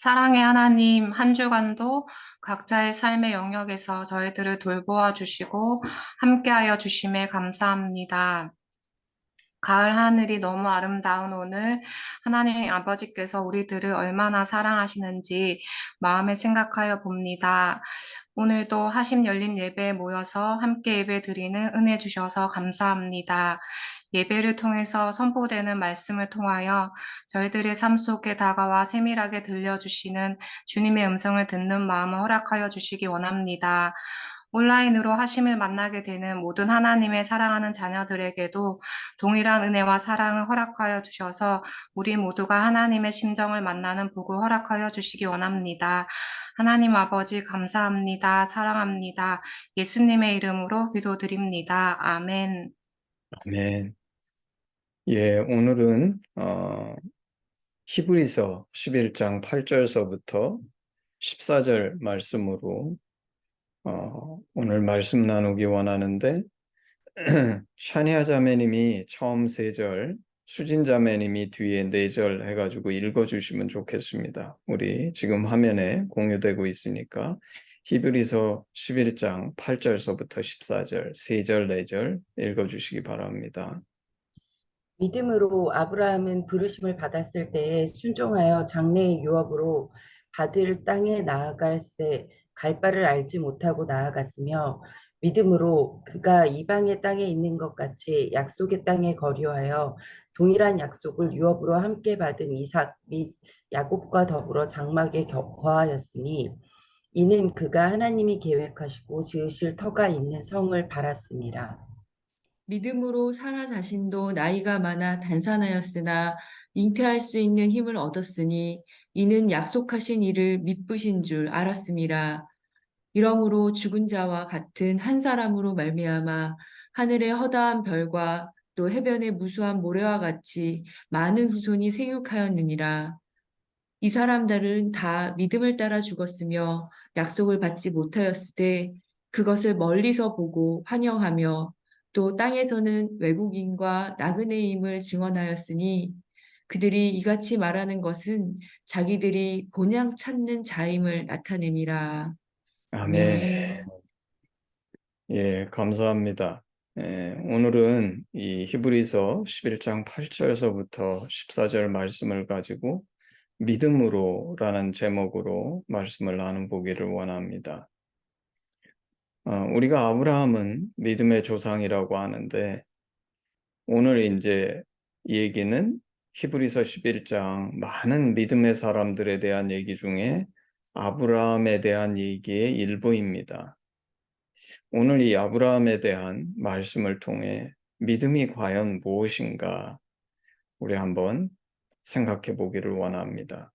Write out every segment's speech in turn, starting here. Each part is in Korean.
사랑의 하나님, 한 주간도 각자의 삶의 영역에서 저희들을 돌보아 주시고 함께하여 주심에 감사합니다. 가을 하늘이 너무 아름다운 오늘, 하나님 아버지께서 우리들을 얼마나 사랑하시는지 마음에 생각하여 봅니다. 오늘도 하심 열린 예배에 모여서 함께 예배 드리는 은혜 주셔서 감사합니다. 예배를 통해서 선포되는 말씀을 통하여 저희들의 삶 속에 다가와 세밀하게 들려주시는 주님의 음성을 듣는 마음을 허락하여 주시기 원합니다. 온라인으로 하심을 만나게 되는 모든 하나님의 사랑하는 자녀들에게도 동일한 은혜와 사랑을 허락하여 주셔서 우리 모두가 하나님의 심정을 만나는 복을 허락하여 주시기 원합니다. 하나님 아버지 감사합니다. 사랑합니다. 예수님의 이름으로 기도드립니다. 아멘. 네. 예, 오늘은 히브리서 11장 8절서부터 14절 말씀으로 오늘 말씀 나누기 원하는데 샤니아 자매님이 처음 3절, 수진 자매님이 뒤에 4절 해가지고 읽어주시면 좋겠습니다. 우리 지금 화면에 공유되고 있으니까 히브리서 11장 8절서부터 14절, 3절, 4절 읽어주시기 바랍니다. 믿음으로 아브라함은 부르심을 받았을 때에 순종하여 장래의 유업으로 받을 땅에 나아갈새 갈 바를 알지 못하고 나아갔으며 믿음으로 그가 이방의 땅에 있는 것 같이 약속의 땅에 거류하여 동일한 약속을 유업으로 함께 받은 이삭 및 야곱과 더불어 장막에 거하였으니 이는 그가 하나님이 계획하시고 지으실 터가 있는 성을 바랐습니다. 믿음으로 사라 자신도 나이가 많아 단산하였으나 잉태할 수 있는 힘을 얻었으니 이는 약속하신 이를 미쁘신 줄 알았음이라. 이러므로 죽은 자와 같은 한 사람으로 말미암아 하늘의 허다한 별과 또 해변의 무수한 모래와 같이 많은 후손이 생육하였느니라. 이 사람들은 다 믿음을 따라 죽었으며 약속을 받지 못하였을 때 그것을 멀리서 보고 환영하며 또 땅에서는 외국인과 나그네임을 증언하였으니 그들이 이같이 말하는 것은 자기들이 본향 찾는 자임을 나타냄이라. 아멘. 아멘. 예, 감사합니다. 오늘은 이 히브리서 11장 8절서부터 14절 말씀을 가지고 믿음으로라는 제목으로 말씀을 나눠보기를 원합니다. 우리가 아브라함은 믿음의 조상이라고 하는데 오늘 이제 얘기는 히브리서 11장 많은 믿음의 사람들에 대한 얘기 중에 아브라함에 대한 얘기의 일부입니다. 오늘 이 아브라함에 대한 말씀을 통해 믿음이 과연 무엇인가 우리 한번 생각해 보기를 원합니다.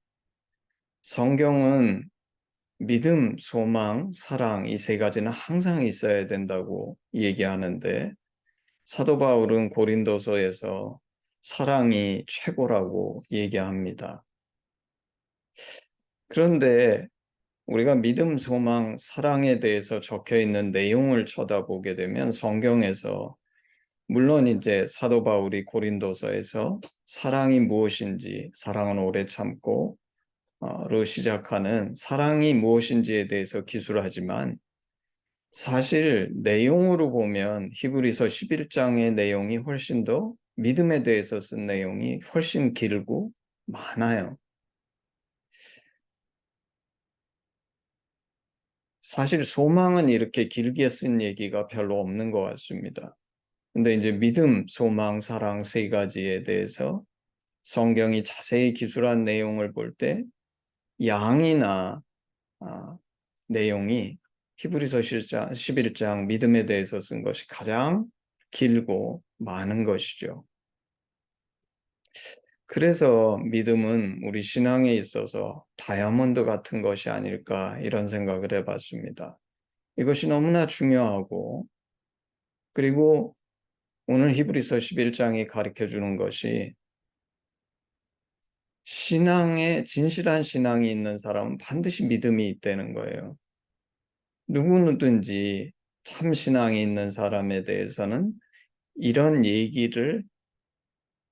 성경은 믿음, 소망, 사랑 이 3가지는 항상 있어야 된다고 얘기하는데 사도 바울은 고린도서에서 사랑이 최고라고 얘기합니다. 그런데 우리가 믿음, 소망, 사랑에 대해서 적혀 있는 내용을 쳐다보게 되면 성경에서 물론 이제 사도 바울이 고린도서에서 사랑이 무엇인지, 사랑은 오래 참고 로 시작하는 사랑이 무엇인지에 대해서 기술하지만 사실 내용으로 보면 히브리서 11장의 내용이 훨씬 더 믿음에 대해서 쓴 내용이 훨씬 길고 많아요. 사실 소망은 이렇게 길게 쓴 얘기가 별로 없는 것 같습니다. 근데 이제 믿음, 소망, 사랑 3가지에 대해서 성경이 자세히 기술한 내용을 볼 때 양이나 내용이 히브리서 11장 믿음에 대해서 쓴 것이 가장 길고 많은 것이죠. 그래서 믿음은 우리 신앙에 있어서 다이아몬드 같은 것이 아닐까 이런 생각을 해봤습니다. 이것이 너무나 중요하고 그리고 오늘 히브리서 11장이 가르쳐주는 것이 진실한 신앙이 있는 사람은 반드시 믿음이 있다는 거예요. 누구든지 참 신앙이 있는 사람에 대해서는 이런 얘기를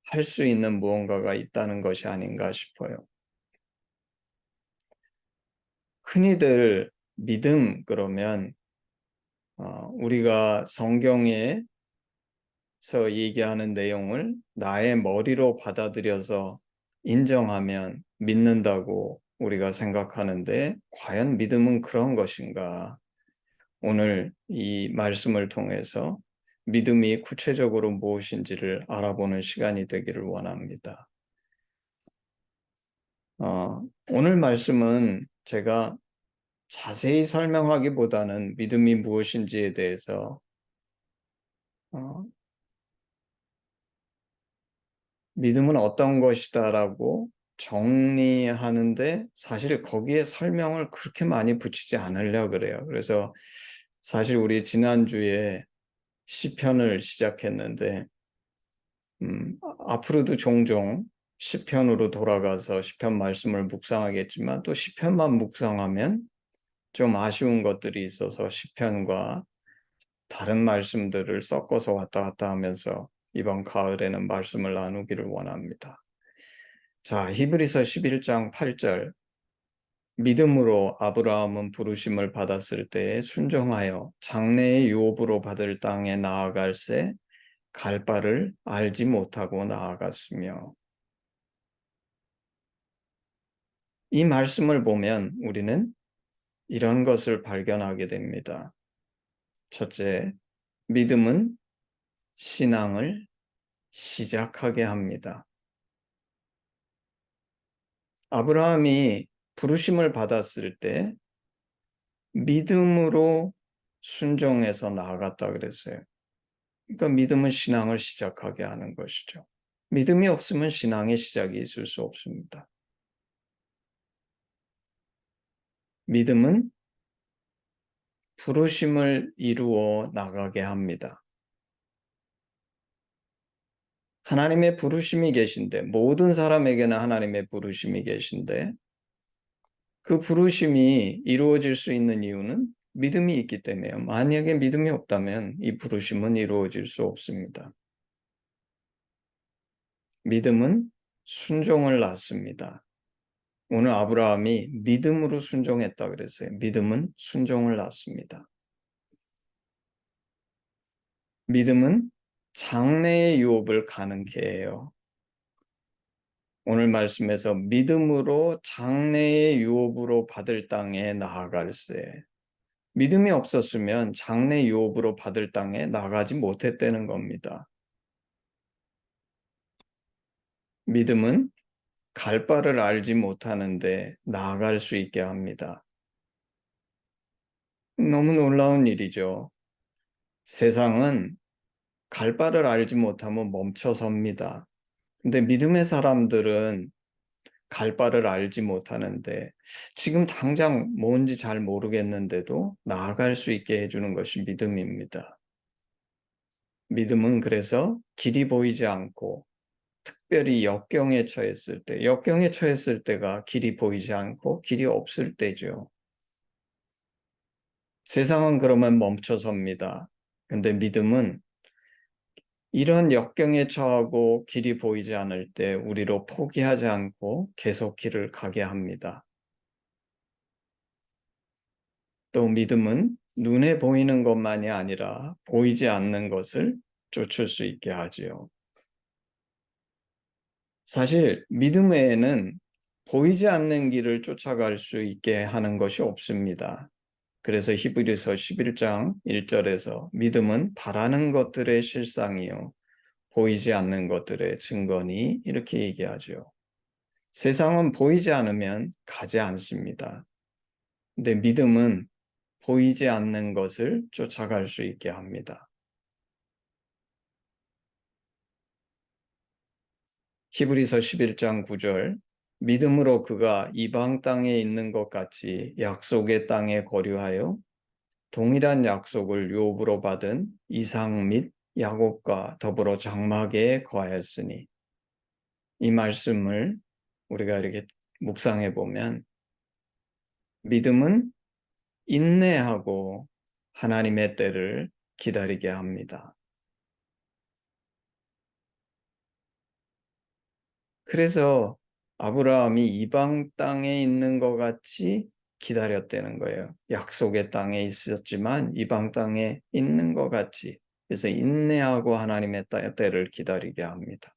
할 수 있는 무언가가 있다는 것이 아닌가 싶어요. 흔히들 믿음 그러면 우리가 성경에서 얘기하는 내용을 나의 머리로 받아들여서 인정하면 믿는다고 우리가 생각하는데 과연 믿음은 그런 것인가? 오늘 이 말씀을 통해서 믿음이 구체적으로 무엇인지를 알아보는 시간이 되기를 원합니다. 오늘 말씀은 제가 자세히 설명하기보다는 믿음이 무엇인지에 대해서 믿음은 어떤 것이다라고 정리하는데 사실 거기에 설명을 그렇게 많이 붙이지 않으려고 그래요. 그래서 사실 우리 지난주에 시편을 시작했는데 앞으로도 종종 시편으로 돌아가서 시편 말씀을 묵상하겠지만 또 시편만 묵상하면 좀 아쉬운 것들이 있어서 시편과 다른 말씀들을 섞어서 왔다 갔다 하면서 이번 가을에는 말씀을 나누기를 원합니다. 자, 히브리서 11장 8절. 믿음으로 아브라함은 부르심을 받았을 때에 순종하여 장래의 유업으로 받을 땅에 나아갈새 갈 바를 알지 못하고 나아갔으며. 이 말씀을 보면 우리는 이런 것을 발견하게 됩니다. 첫째, 믿음은 신앙을 시작하게 합니다. 아브라함이 부르심을 받았을 때 믿음으로 순종해서 나아갔다 그랬어요. 그러니까 믿음은 신앙을 시작하게 하는 것이죠. 믿음이 없으면 신앙의 시작이 있을 수 없습니다. 믿음은 부르심을 이루어 나가게 합니다. 하나님의 부르심이 계신데, 모든 사람에게는 하나님의 부르심이 계신데, 그 부르심이 이루어질 수 있는 이유는 믿음이 있기 때문에요. 만약에 믿음이 없다면 이 부르심은 이루어질 수 없습니다. 믿음은 순종을 낳습니다. 오늘 아브라함이 믿음으로 순종했다 그랬어요. 믿음은 순종을 낳습니다. 믿음은 장래의 유업을 가능케 해요. 오늘 말씀에서 믿음으로 장래의 유업으로 받을 땅에 나아갈세. 믿음이 없었으면 장래 유업으로 받을 땅에 나가지 못했다는 겁니다. 믿음은 갈 바를 알지 못하는데 나아갈 수 있게 합니다. 너무 놀라운 일이죠. 세상은 갈 바를 알지 못하면 멈춰섭니다. 근데 믿음의 사람들은 갈 바를 알지 못하는데 지금 당장 뭔지 잘 모르겠는데도 나아갈 수 있게 해주는 것이 믿음입니다. 믿음은 그래서 길이 보이지 않고 특별히 역경에 처했을 때, 역경에 처했을 때가 길이 보이지 않고 길이 없을 때죠. 세상은 그러면 멈춰섭니다. 근데 믿음은 이런 역경에 처하고 길이 보이지 않을 때 우리로 포기하지 않고 계속 길을 가게 합니다. 또 믿음은 눈에 보이는 것만이 아니라 보이지 않는 것을 쫓을 수 있게 하지요. 사실 믿음 외에는 보이지 않는 길을 쫓아갈 수 있게 하는 것이 없습니다. 그래서 히브리서 11장 1절에서 믿음은 바라는 것들의 실상이요 보이지 않는 것들의 증거니 이렇게 얘기하죠. 세상은 보이지 않으면 가지 않습니다. 근데 믿음은 보이지 않는 것을 쫓아갈 수 있게 합니다. 히브리서 11장 9절 믿음으로 그가 이방 땅에 있는 것 같이 약속의 땅에 거류하여 동일한 약속을 욥으로 받은 이삭 및 야곱과 더불어 장막에 거하였으니 이 말씀을 우리가 이렇게 묵상해 보면 믿음은 인내하고 하나님의 때를 기다리게 합니다. 그래서 아브라함이 이방 땅에 있는 것 같이 기다렸다는 거예요. 약속의 땅에 있었지만 이방 땅에 있는 것 같이. 그래서 인내하고 하나님의 때를 기다리게 합니다.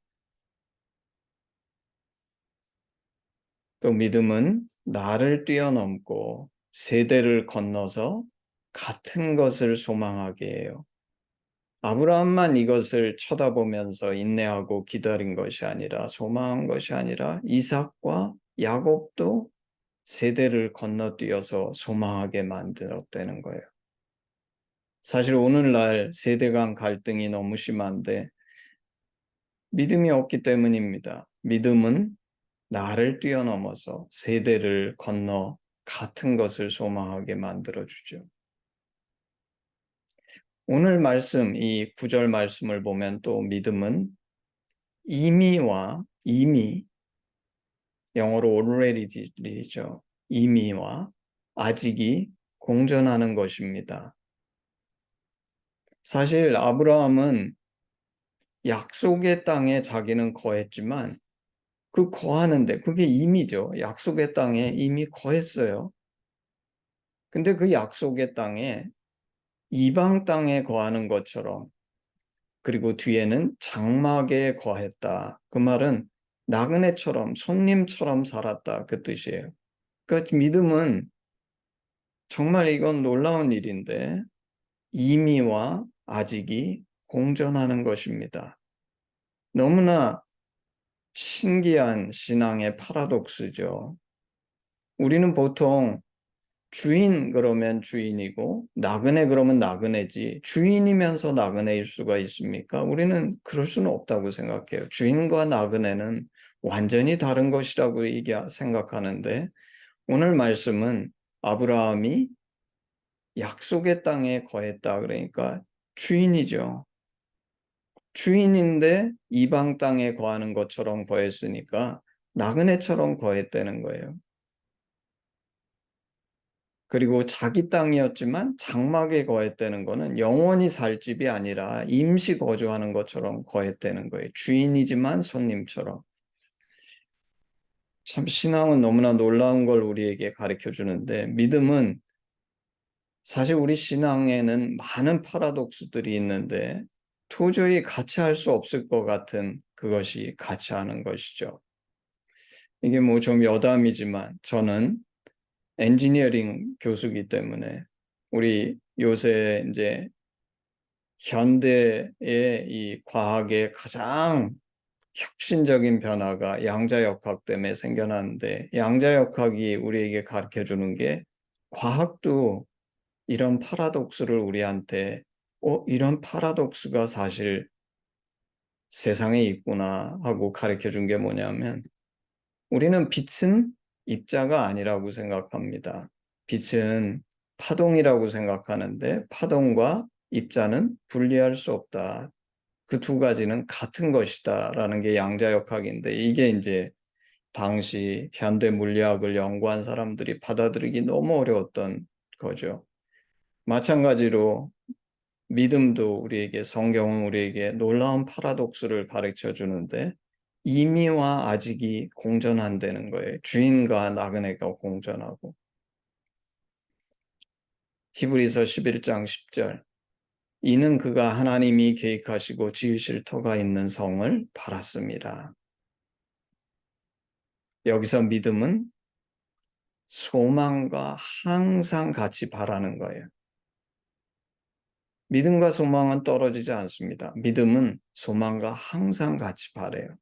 또 믿음은 나를 뛰어넘고 세대를 건너서 같은 것을 소망하게 해요. 아브라함만 이것을 쳐다보면서 인내하고 기다린 것이 아니라, 소망한 것이 아니라 이삭과 야곱도 세대를 건너뛰어서 소망하게 만들었다는 거예요. 사실 오늘날 세대 간 갈등이 너무 심한데 믿음이 없기 때문입니다. 믿음은 나를 뛰어넘어서 세대를 건너 같은 것을 소망하게 만들어주죠. 오늘 말씀, 이 9절 말씀을 보면 또 믿음은 이미, 영어로 already죠. 이미와 아직이 공존하는 것입니다. 사실 아브라함은 약속의 땅에 자기는 거했지만 그 거하는데 그게 이미죠. 약속의 땅에 이미 거했어요. 근데 그 약속의 땅에 이방 땅에 거하는 것처럼, 그리고 뒤에는 장막에 거했다. 그 말은 나그네처럼 손님처럼 살았다 그 뜻이에요. 그러니까 믿음은 정말 이건 놀라운 일인데 이미와 아직이 공존하는 것입니다. 너무나 신기한 신앙의 파라독스죠. 우리는 보통 주인 그러면 주인이고 나그네 그러면 나그네지 주인이면서 나그네일 수가 있습니까? 우리는 그럴 수는 없다고 생각해요. 주인과 나그네는 완전히 다른 것이라고 생각하는데 오늘 말씀은 아브라함이 약속의 땅에 거했다 그러니까 주인이죠. 주인인데 이방 땅에 거하는 것처럼 거했으니까 나그네처럼 거했다는 거예요. 그리고 자기 땅이었지만 장막에 거했다는 거는 영원히 살 집이 아니라 임시 거주하는 것처럼 거했다는 거예요. 주인이지만 손님처럼. 참 신앙은 너무나 놀라운 걸 우리에게 가르쳐 주는데 믿음은 사실 우리 신앙에는 많은 파라독스들이 있는데 도저히 같이 할 수 없을 것 같은 그것이 같이 하는 것이죠. 이게 뭐 좀 여담이지만 저는 엔지니어링 교수이기 때문에 우리 요새 이제 현대의 이 과학의 가장 혁신적인 변화가 양자역학 때문에 생겨났는데 양자역학이 우리에게 가르쳐 주는 게 과학도 이런 파라독스를 우리한테 이런 파라독스가 사실 세상에 있구나 하고 가르쳐 준 게 뭐냐면 우리는 빛은 입자가 아니라고 생각합니다. 빛은 파동이라고 생각하는데 파동과 입자는 분리할 수 없다. 그 두 가지는 같은 것이다라는 게 양자역학인데 이게 이제 당시 현대 물리학을 연구한 사람들이 받아들이기 너무 어려웠던 거죠. 마찬가지로 믿음도 우리에게 성경은 우리에게 놀라운 파라독스를 가르쳐 주는데 이미와 아직이 공존한다는 거예요. 주인과 나그네가 공존하고. 히브리서 11장 10절 이는 그가 하나님이 계획하시고 지으실 터가 있는 성을 바랐습니다. 여기서 믿음은 소망과 항상 같이 바라는 거예요. 믿음과 소망은 떨어지지 않습니다. 믿음은 소망과 항상 같이 바라요.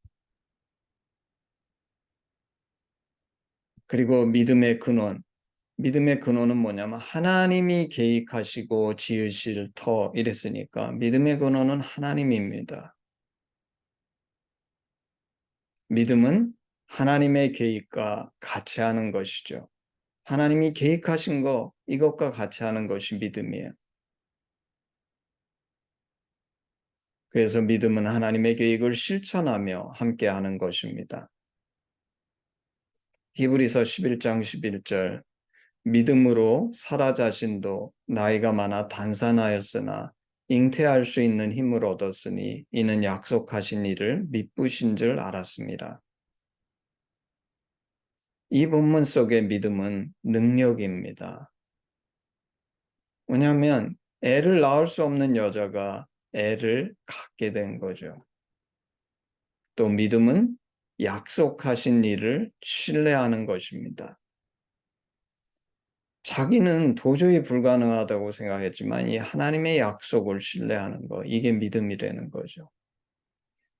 그리고 믿음의 근원은 뭐냐면 하나님이 계획하시고 지으실 터 이랬으니까 믿음의 근원은 하나님입니다. 믿음은 하나님의 계획과 같이 하는 것이죠. 하나님이 계획하신 거 이것과 같이 하는 것이 믿음이에요. 그래서 믿음은 하나님의 계획을 실천하며 함께하는 것입니다. 히브리서 11장 11절 믿음으로 사라 자신도 나이가 많아 단산하였으나 잉태할 수 있는 힘을 얻었으니 이는 약속하신 일을 미쁘신 줄 알았습니다. 이 본문 속의 믿음은 능력입니다. 왜냐하면 애를 낳을 수 없는 여자가 애를 갖게 된 거죠. 또 믿음은 약속하신 일을 신뢰하는 것입니다. 자기는 도저히 불가능하다고 생각했지만 이 하나님의 약속을 신뢰하는 거, 이게 믿음이라는 거죠.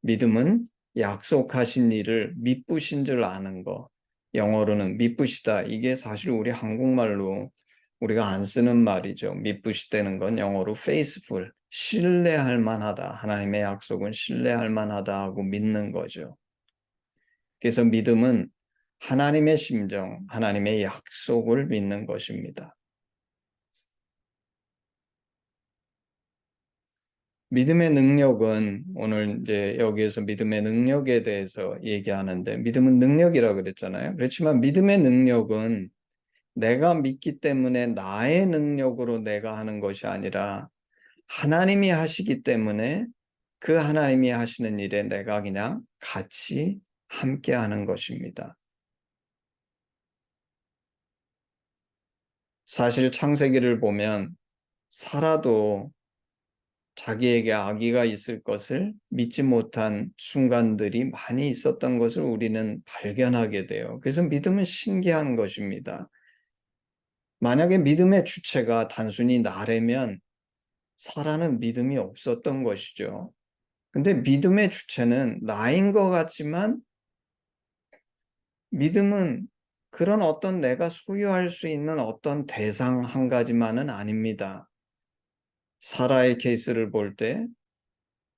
믿음은 약속하신 일을 미쁘신 줄 아는 거, 영어로는 미쁘시다. 이게 사실 우리 한국말로 우리가 안 쓰는 말이죠. 미쁘시다는 건 영어로 faithful, 신뢰할 만하다. 하나님의 약속은 신뢰할 만하다 하고 믿는 거죠. 그래서 믿음은 하나님의 심정, 하나님의 약속을 믿는 것입니다. 믿음의 능력은 오늘 이제 여기에서 믿음의 능력에 대해서 얘기하는데 믿음은 능력이라고 그랬잖아요. 그렇지만 믿음의 능력은 내가 믿기 때문에 나의 능력으로 내가 하는 것이 아니라 하나님이 하시기 때문에 그 하나님이 하시는 일에 내가 그냥 같이 함께 하는 것입니다. 사실 창세기를 보면 사라도 자기에게 아기가 있을 것을 믿지 못한 순간들이 많이 있었던 것을 우리는 발견하게 돼요. 그래서 믿음은 신기한 것입니다. 만약에 믿음의 주체가 단순히 나라면 사라는 믿음이 없었던 것이죠. 근데 믿음의 주체는 나인 것 같지만 믿음은 그런 어떤 내가 소유할 수 있는 어떤 대상 한 가지만은 아닙니다. 사라의 케이스를 볼 때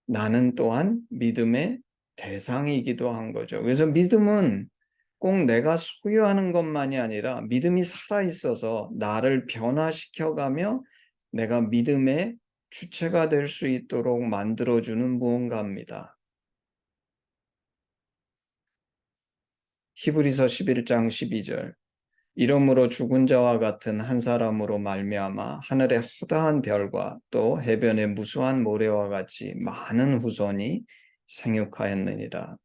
나는 또한 믿음의 대상이기도 한 거죠. 그래서 믿음은 꼭 내가 소유하는 것만이 아니라 믿음이 살아있어서 나를 변화시켜가며 내가 믿음의 주체가 될 수 있도록 만들어주는 무언가입니다. 히브리서 11장 12절 이러므로 죽은 자와 같은 한 사람으로 말미암아 하늘의 허다한 별과 또 해변의 무수한 모래와 같이 많은 후손이 생육하였느니라.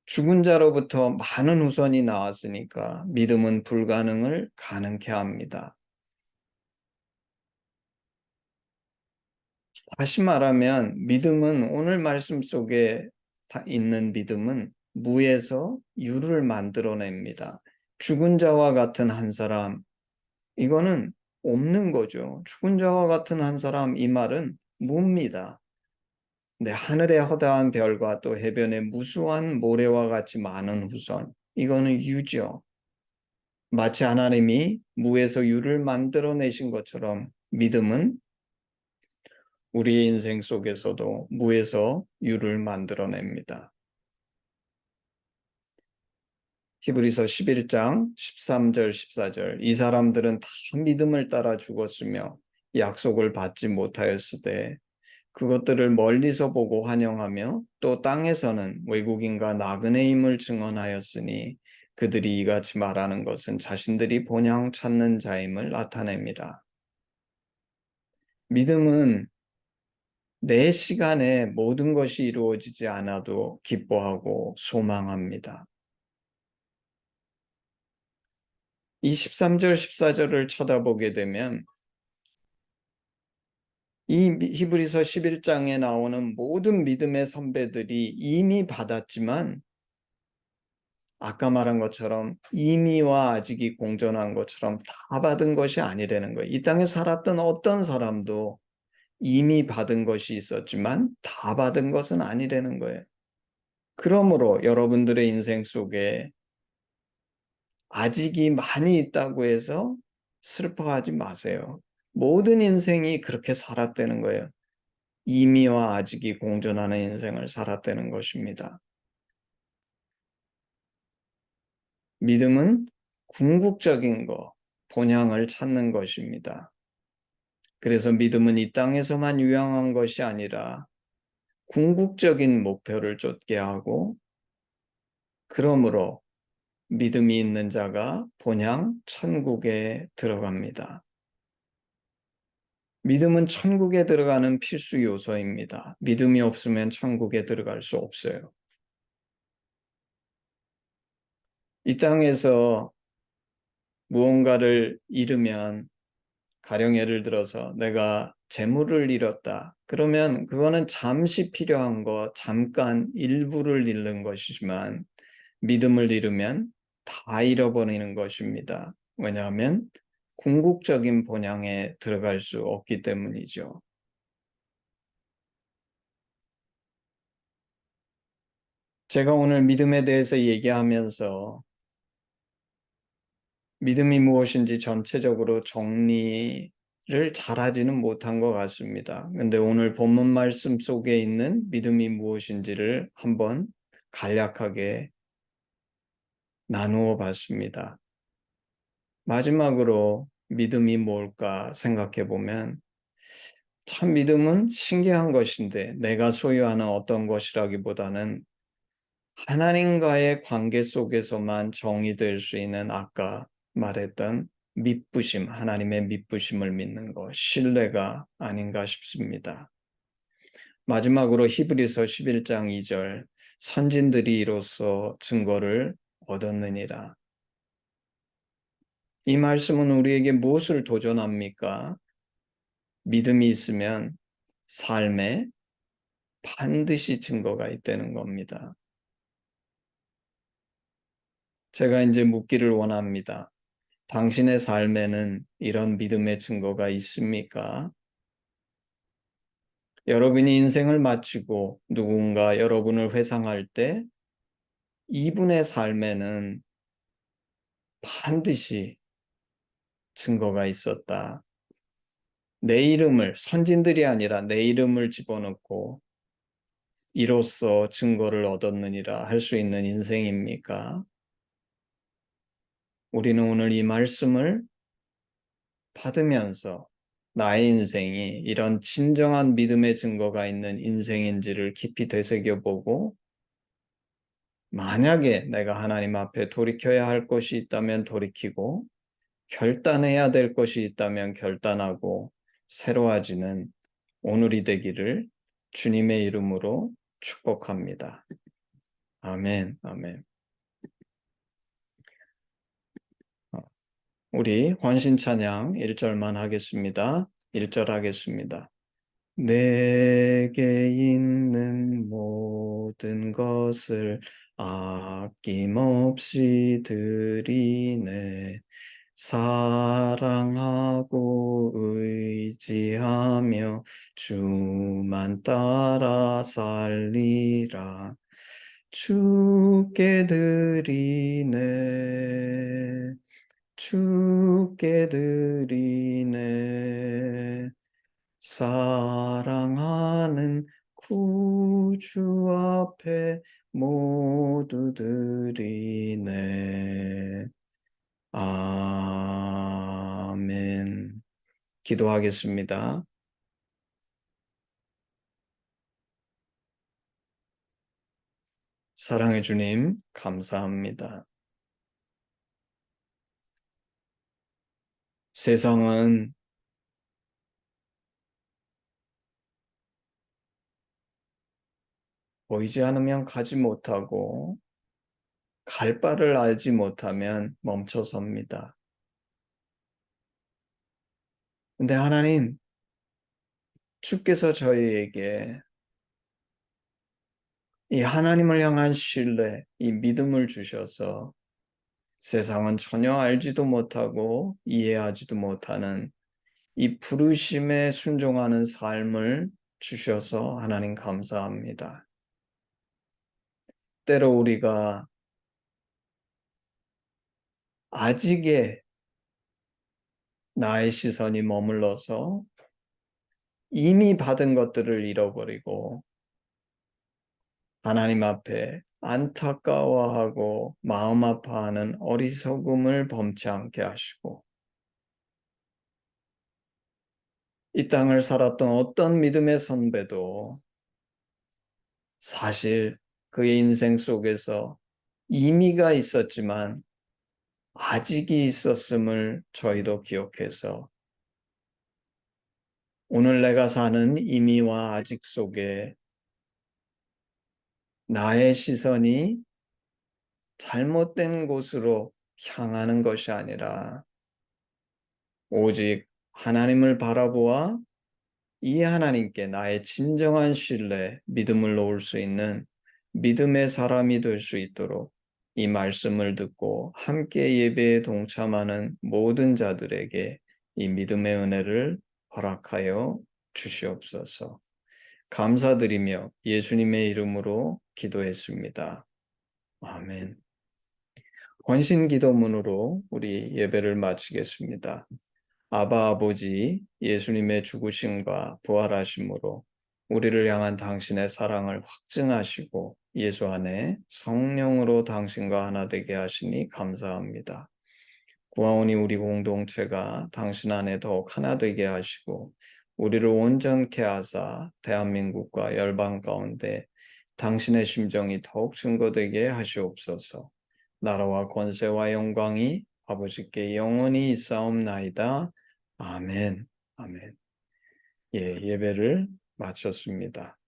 죽은 자로부터 많은 후손이 나왔으니까 믿음은 불가능을 가능케 합니다. 다시 말하면 믿음은 오늘 말씀 속에 있는 믿음은 무에서 유를 만들어냅니다. 죽은 자와 같은 한 사람, 이거는 없는 거죠. 죽은 자와 같은 한 사람, 이 말은 무입니다. 네, 하늘의 허다한 별과 또 해변의 무수한 모래와 같이 많은 후손, 이거는 유죠. 마치 하나님이 무에서 유를 만들어내신 것처럼 믿음은 우리의 인생 속에서도 무에서 유를 만들어냅니다. 히브리서 11장 13절 14절 이 사람들은 다 믿음을 따라 죽었으며 약속을 받지 못하였으되 그것들을 멀리서 보고 환영하며 또 땅에서는 외국인과 나그네임을 증언하였으니 그들이 이같이 말하는 것은 자신들이 본향 찾는 자임을 나타냅니다. 믿음은 내 시간에 모든 것이 이루어지지 않아도 기뻐하고 소망합니다. 이 13절, 14절을 쳐다보게 되면 이 히브리서 11장에 나오는 모든 믿음의 선배들이 이미 받았지만 아까 말한 것처럼 이미와 아직이 공존한 것처럼 다 받은 것이 아니라는 거예요. 이 땅에 살았던 어떤 사람도 이미 받은 것이 있었지만 다 받은 것은 아니라는 거예요. 그러므로 여러분들의 인생 속에 아직이 많이 있다고 해서 슬퍼하지 마세요. 모든 인생이 그렇게 살았다는 거예요. 이미와 아직이 공존하는 인생을 살았다는 것입니다. 믿음은 궁극적인 것, 본향을 찾는 것입니다. 그래서 믿음은 이 땅에서만 유용한 것이 아니라 궁극적인 목표를 쫓게 하고 그러므로 믿음이 있는 자가 본향 천국에 들어갑니다. 믿음은 천국에 들어가는 필수 요소입니다. 믿음이 없으면 천국에 들어갈 수 없어요. 이 땅에서 무언가를 잃으면, 가령 예를 들어서 내가 재물을 잃었다. 그러면 그거는 잠시 필요한 거, 잠깐 일부를 잃는 것이지만 믿음을 잃으면 다 잃어버리는 것입니다. 왜냐하면 궁극적인 본향에 들어갈 수 없기 때문이죠. 제가 오늘 믿음에 대해서 얘기하면서 믿음이 무엇인지 전체적으로 정리를 잘하지는 못한 것 같습니다. 근데 오늘 본문 말씀 속에 있는 믿음이 무엇인지를 한번 간략하게 나누어 봤습니다. 마지막으로 믿음이 뭘까 생각해 보면 참 믿음은 신기한 것인데 내가 소유하는 어떤 것이라기보다는 하나님과의 관계 속에서만 정의될 수 있는 아까 말했던 믿부심, 하나님의 믿부심을 믿는 것, 신뢰가 아닌가 싶습니다. 마지막으로 히브리서 11장 2절 선진들이 이로써 증거를 얻었느니라. 이 말씀은 우리에게 무엇을 도전합니까? 믿음이 있으면 삶에 반드시 증거가 있다는 겁니다. 제가 이제 묻기를 원합니다. 당신의 삶에는 이런 믿음의 증거가 있습니까? 여러분이 인생을 마치고 누군가 여러분을 회상할 때 이분의 삶에는 반드시 증거가 있었다. 내 이름을, 선진들이 아니라 내 이름을 집어넣고 이로써 증거를 얻었느니라 할 수 있는 인생입니까? 우리는 오늘 이 말씀을 받으면서 나의 인생이 이런 진정한 믿음의 증거가 있는 인생인지를 깊이 되새겨보고 만약에 내가 하나님 앞에 돌이켜야 할 것이 있다면 돌이키고 결단해야 될 것이 있다면 결단하고 새로워지는 오늘이 되기를 주님의 이름으로 축복합니다. 아멘, 아멘. 우리 헌신 찬양 1절만 하겠습니다. 1절 하겠습니다. 내게 있는 모든 것을 아낌없이 드리네. 사랑하고 의지하며 주만 따라 살리라. 주께 드리네. 주께 드리네. 사랑하는 구주 앞에 모두 드리네. 아멘. 기도하겠습니다. 사랑의 주님, 감사합니다. 세상은 보이지 않으면 가지 못하고 갈 바를 알지 못하면 멈춰섭니다. 근데 하나님, 주께서 저희에게 이 하나님을 향한 신뢰, 이 믿음을 주셔서 세상은 전혀 알지도 못하고 이해하지도 못하는 이 부르심에 순종하는 삶을 주셔서 하나님 감사합니다. 때로 우리가 아직의 나의 시선이 머물러서 이미 받은 것들을 잃어버리고 하나님 앞에 안타까워하고 마음 아파하는 어리석음을 범치 않게 하시고 이 땅을 살았던 어떤 믿음의 선배도 사실 그의 인생 속에서 의미가 있었지만 아직이 있었음을 저희도 기억해서 오늘 내가 사는 의미와 아직 속에 나의 시선이 잘못된 곳으로 향하는 것이 아니라 오직 하나님을 바라보아 이 하나님께 나의 진정한 신뢰, 믿음을 놓을 수 있는 믿음의 사람이 될 수 있도록 이 말씀을 듣고 함께 예배에 동참하는 모든 자들에게 이 믿음의 은혜를 허락하여 주시옵소서. 감사드리며 예수님의 이름으로 기도했습니다. 아멘. 헌신 기도문으로 우리 예배를 마치겠습니다. 아바 아버지, 예수님의 죽으심과 부활하심으로 우리를 향한 당신의 사랑을 확증하시고 예수 안에 성령으로 당신과 하나 되게 하시니 감사합니다. 구하오니 우리 공동체가 당신 안에 더욱 하나 되게 하시고 우리를 온전케 하사 대한민국과 열방 가운데 당신의 심정이 더욱 증거되게 하시옵소서. 나라와 권세와 영광이 아버지께 영원히 있사옵나이다. 아멘. 아멘. 예, 예배를 마쳤습니다.